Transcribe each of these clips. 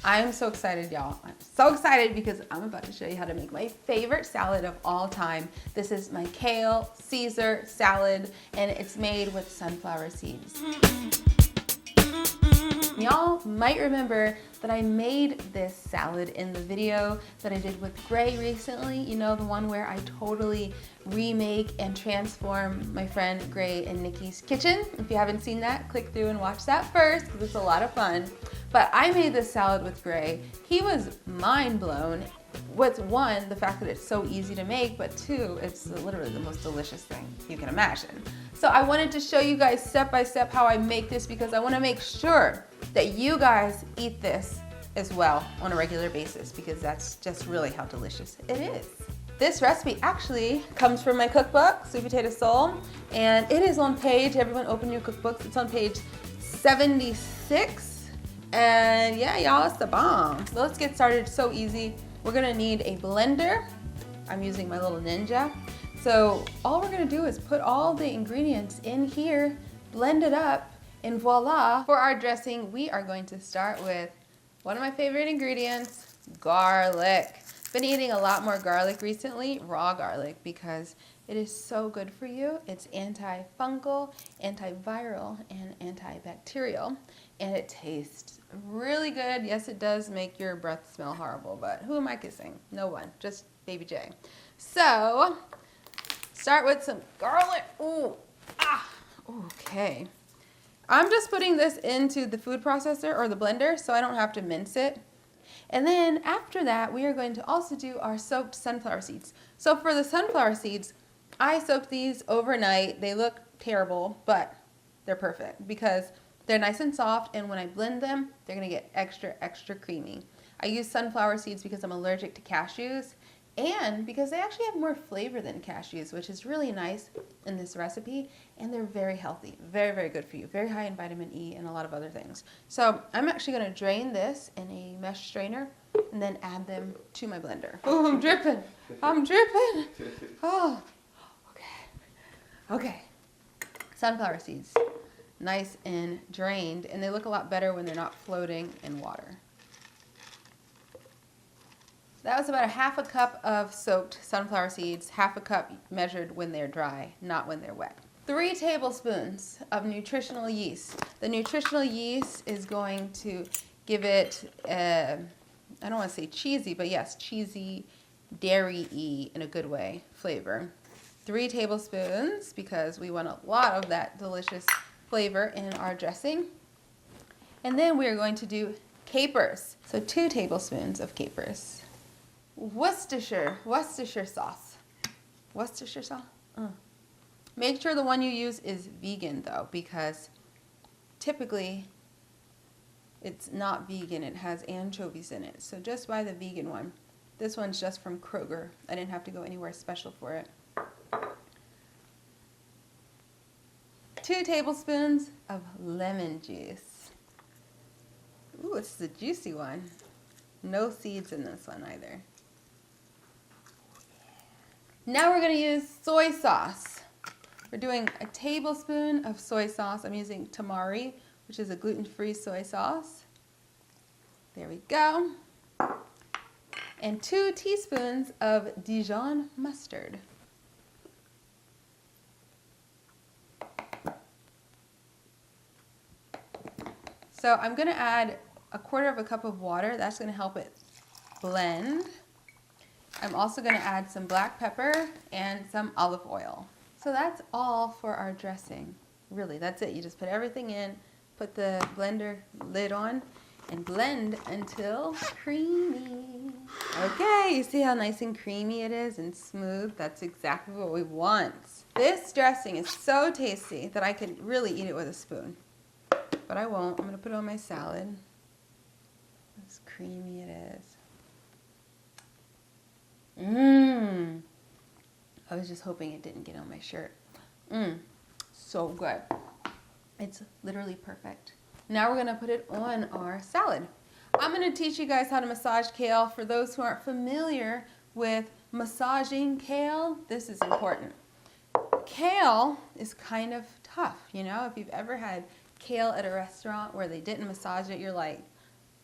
I'm so excited, y'all. I'm so excited because I'm about to show you how to make my favorite salad of all time. This is my kale Caesar salad, and it's made with sunflower seeds. Y'all might remember that I made this salad in the video that I did with Gray recently. You know, the one where I totally remake and transform my friend Gray and Nikki's kitchen. If you haven't seen that, click through and watch that first because it's a lot of fun. But I made this salad with Gray. He was mind blown. What's one, the fact that it's so easy to make, but two, it's literally the most delicious thing you can imagine. So I wanted to show you guys step by step how I make this because I want to make sure that you guys eat this as well on a regular basis because that's just really how delicious it is. This recipe actually comes from my cookbook, Sweet Potato Soul, and it is on page, everyone open your cookbooks, it's on page 76. And yeah, y'all, it's the bomb. So let's get started, so easy. We're gonna need a blender. I'm using my little Ninja. So all we're gonna do is put all the ingredients in here, blend it up, and voila. For our dressing, we are going to start with one of my favorite ingredients, garlic. Been eating a lot more garlic recently, raw garlic, because it is so good for you. It's antifungal, antiviral, and antibacterial, and it tastes really good. Yes, it does make your breath smell horrible, but who am I kissing? No one, just Baby J. So, start with some garlic. Ooh, okay. I'm just putting this into the food processor or the blender so I don't have to mince it. And then after that, we are going to also do our soaked sunflower seeds. So for the sunflower seeds, I soaked these overnight. They look terrible, but they're perfect because they're nice and soft, and when I blend them, they're gonna get extra, extra creamy. I use sunflower seeds because I'm allergic to cashews, and because they actually have more flavor than cashews, which is really nice in this recipe, and they're very healthy, very, very good for you, very high in vitamin E and a lot of other things. So I'm actually gonna drain this in a mesh strainer and then add them to my blender. Oh, I'm dripping, I'm dripping. Oh, okay. Sunflower seeds, nice and drained, and they look a lot better when they're not floating in water. That was about a half a cup of soaked sunflower seeds, half a cup measured when they're dry, not when they're wet. 3 tablespoons of nutritional yeast. The nutritional yeast is going to give it, I don't want to say cheesy, but yes, cheesy, dairy-y in a good way flavor. 3 tablespoons because we want a lot of that delicious flavor in our dressing. And then we are going to do capers. So 2 tablespoons of capers. Worcestershire sauce. Worcestershire sauce? Make sure the one you use is vegan though, because typically it's not vegan. It has anchovies in it. So just buy the vegan one. This one's just from Kroger. I didn't have to go anywhere special for it. 2 tablespoons of lemon juice. Ooh, it's the juicy one. No seeds in this one either. Now we're gonna use soy sauce. We're doing a tablespoon of soy sauce. I'm using Tamari, which is a gluten-free soy sauce. There we go. And 2 teaspoons of Dijon mustard. So I'm gonna add a 1/4 cup of water. That's gonna help it blend. I'm also gonna add some black pepper and some olive oil. So that's all for our dressing. Really, that's it. You just put everything in, put the blender lid on, and blend until creamy. Okay, you see how nice and creamy it is and smooth? That's exactly what we want. This dressing is so tasty that I could really eat it with a spoon. But I won't. I'm gonna put it on my salad. As creamy it is. I was just hoping it didn't get on my shirt. So good. It's literally perfect. Now we're gonna put it on our salad. I'm gonna teach you guys how to massage kale. For those who aren't familiar with massaging kale, this is important. Kale is kind of tough, you know? If you've ever had kale at a restaurant where they didn't massage it, you're like,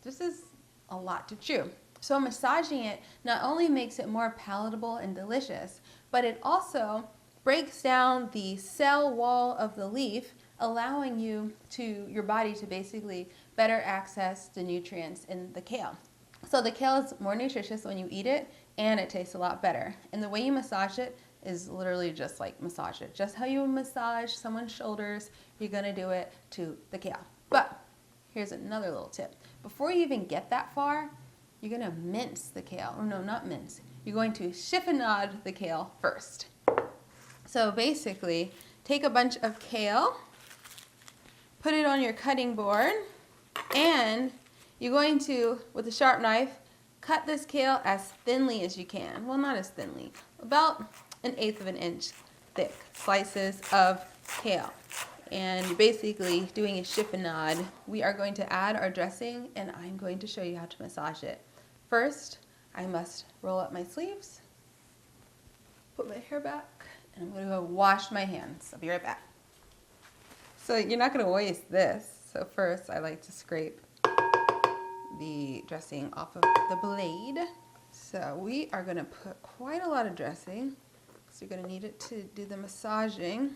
this is a lot to chew. So massaging it not only makes it more palatable and delicious, but it also breaks down the cell wall of the leaf, allowing your body to basically better access the nutrients in the kale. So the kale is more nutritious when you eat it, and it tastes a lot better. And the way you massage it is literally just like massage it. Just how you would massage someone's shoulders, you're gonna do it to the kale. But here's another little tip. Before you even get that far, you're gonna mince the kale. Or no, not mince. You're going to chiffonade the kale first. So basically, take a bunch of kale, put it on your cutting board, and you're going to, with a sharp knife, cut this kale as thinly as you can. Well, not as thinly, about 1/8 of an inch thick slices of kale. And you're basically doing a chiffonade. We are going to add our dressing, and I'm going to show you how to massage it. First, I must roll up my sleeves, put my hair back, and I'm going to go wash my hands. I'll be right back. So you're not going to waste this. So first, I like to scrape the dressing off of the blade. So we are going to put quite a lot of dressing, because you're going to need it to do the massaging.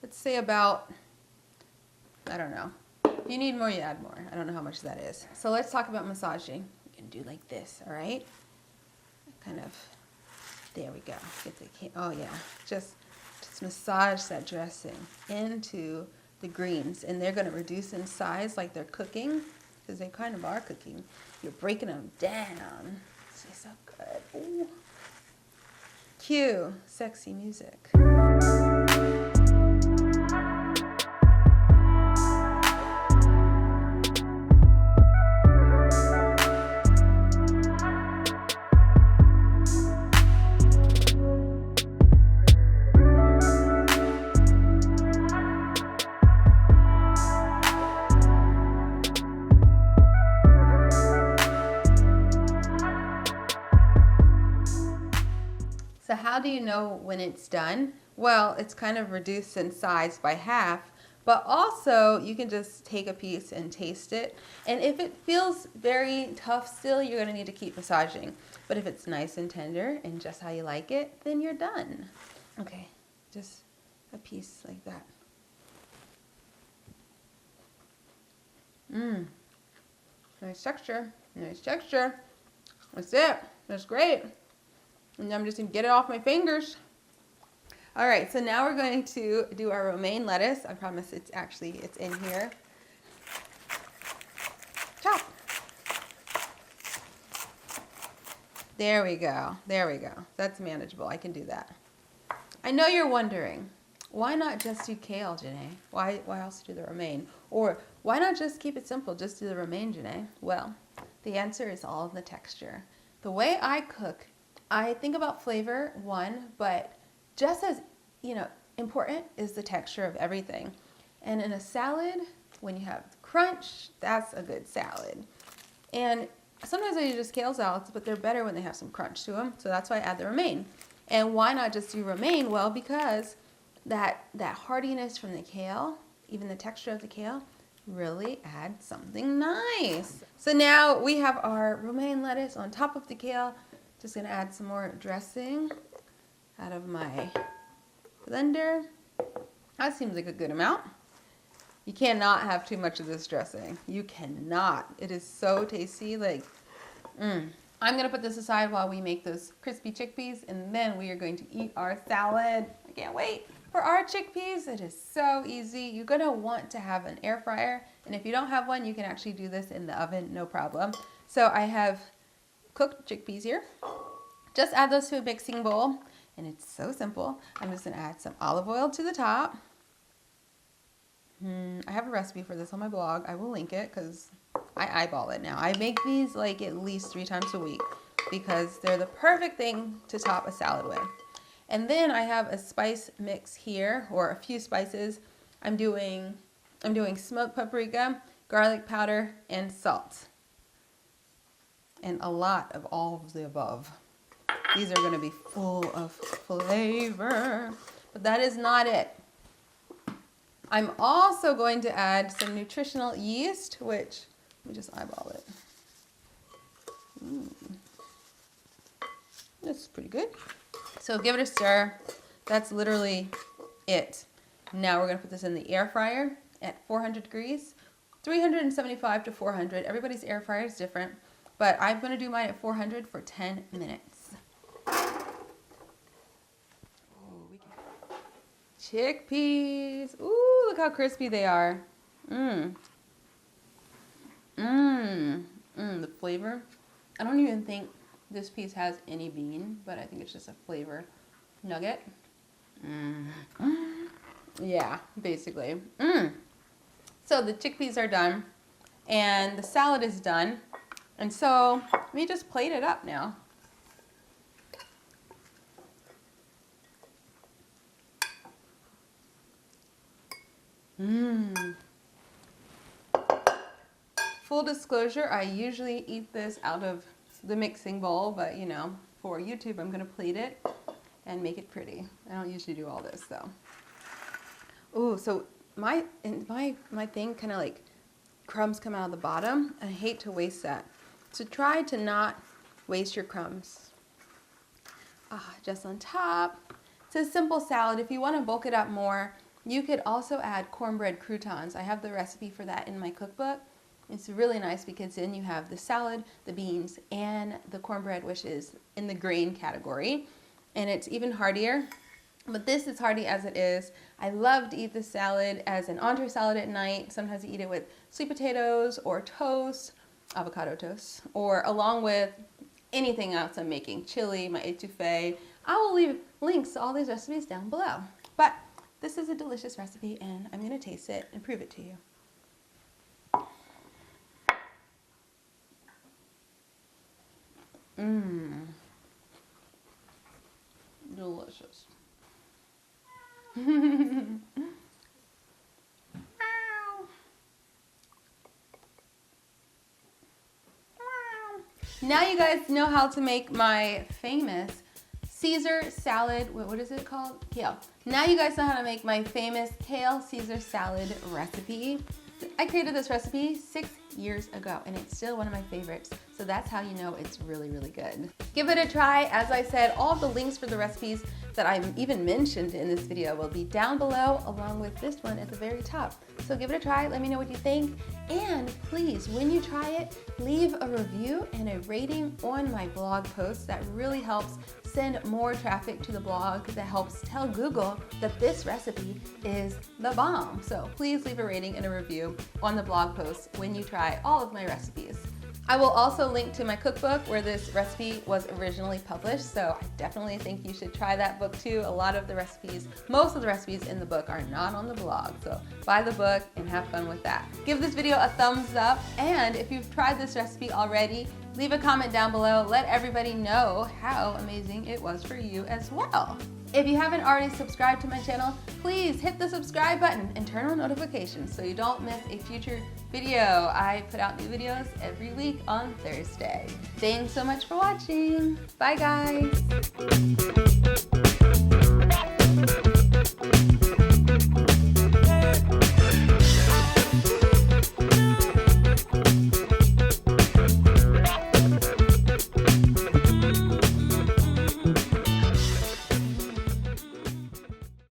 Let's say about, I don't know. If you need more, you add more. I don't know how much that is. So let's talk about massaging. You can do like this, all right? Kind of, there we go. Get the, oh yeah, just massage that dressing into the greens, and they're going to reduce in size like they're cooking, because they kind of are cooking. You're breaking them down. This is so good. Ooh. Cue sexy music. So how do you know when it's done? Well, it's kind of reduced in size by half, but also you can just take a piece and taste it. And if it feels very tough still, you're gonna need to keep massaging. But if it's nice and tender and just how you like it, then you're done. Okay, just a piece like that. Nice texture, nice texture. That's it, that's great. And I'm just gonna get it off my fingers. All right, so now we're going to do our romaine lettuce. I promise it's in here. Chop. There we go, there we go. That's manageable, I can do that. I know you're wondering, why not just do kale, Janae? Why else do the romaine? Or why not just keep it simple, just do the romaine, Janae? Well, the answer is all in the texture. The way I cook, I think about flavor, one, but just as, important is the texture of everything. And in a salad, when you have crunch, that's a good salad. And sometimes I do just kale salads, but they're better when they have some crunch to them. So that's why I add the romaine. And why not just do romaine? Well, because that hardiness from the kale, even the texture of the kale, really adds something nice. So now we have our romaine lettuce on top of the kale. Just gonna add some more dressing out of my blender. That seems like a good amount. You cannot have too much of this dressing. You cannot. It is so tasty. I'm gonna put this aside while we make those crispy chickpeas, and then we are going to eat our salad. I can't wait. For our chickpeas, it is so easy. You're gonna want to have an air fryer, and if you don't have one, you can actually do this in the oven, no problem. So I have cooked chickpeas here. Just add those to a mixing bowl, and it's so simple. I'm just gonna add some olive oil to the top. I have a recipe for this on my blog. I will link it because I eyeball it now. I make these like at least 3 times a week because they're the perfect thing to top a salad with. And then I have a spice mix here, or a few spices. I'm doing smoked paprika, garlic powder, and salt. And a lot of all of the above. These are going to be full of flavor, but that is not it. I'm also going to add some nutritional yeast, which, let me just eyeball it. This is pretty good. So give it a stir. That's literally it. Now we're gonna put this in the air fryer at 400 degrees, 375 to 400. Everybody's air fryer is different, but I'm gonna do mine at 400 for 10 minutes. Chickpeas. Ooh, look how crispy they are. The flavor. I don't even think this piece has any bean, but I think it's just a flavor nugget. Yeah, basically. So the chickpeas are done and the salad is done. And so let me just plate it up now. Full disclosure, I usually eat this out of the mixing bowl, but you know, for YouTube, I'm gonna plate it and make it pretty. I don't usually do all this though. Ooh, so my thing kind of like crumbs come out of the bottom. I hate to waste that. So try to not waste your crumbs. Just on top. It's a simple salad. If you want to bulk it up more, you could also add cornbread croutons. I have the recipe for that in my cookbook. It's really nice because then you have the salad, the beans, and the cornbread, which is in the grain category. And it's even heartier. But this is hearty as it is. I love to eat the salad as an entree salad at night. Sometimes I eat it with sweet potatoes or toast, avocado toast, or along with anything else I'm making, chili, my etouffee. I will leave links to all these recipes down below. But this is a delicious recipe and I'm gonna taste it and prove it to you. Delicious. Now you guys know how to make my famous Caesar salad. What is it called? Kale. Now you guys know how to make my famous kale Caesar salad recipe. I created this recipe 6 years ago and it's still one of my favorites. So that's how you know it's really, really good. Give it a try. As I said, all of the links for the recipes that I've even mentioned in this video will be down below along with this one at the very top. So give it a try, let me know what you think. And please, when you try it, leave a review and a rating on my blog post. That really helps send more traffic to the blog, that helps tell Google that this recipe is the bomb. So please leave a rating and a review on the blog post when you try all of my recipes. I will also link to my cookbook where this recipe was originally published, so I definitely think you should try that book too. A lot of the recipes, most of the recipes in the book are not on the blog, so buy the book and have fun with that. Give this video a thumbs up, and if you've tried this recipe already, leave a comment down below. Let everybody know how amazing it was for you as well. If you haven't already subscribed to my channel, please hit the subscribe button and turn on notifications so you don't miss a future video. I put out new videos every week on Thursday. Thanks so much for watching. Bye guys.